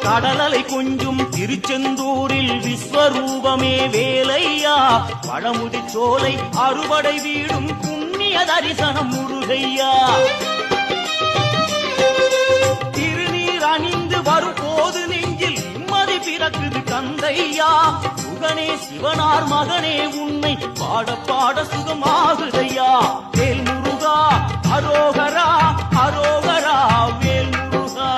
கடலலை கொஞ்சும் திருச்செந்தூரில் விஸ்வரூபமே வேலையா. பழமுதி சோலை அறுபடை வீடும் புண்ணிய தரிசனம் முருகையா. திருநீர் அணிந்து வரும் போது நெஞ்சில் நிம்மதி பிறக்குது கந்தையா. சுகனே சிவனார் மகனே உன்னை பாட பாட சுகமாகுதையா. வேல் முருகா அரோகரா அரோகரா வேல் முருகா.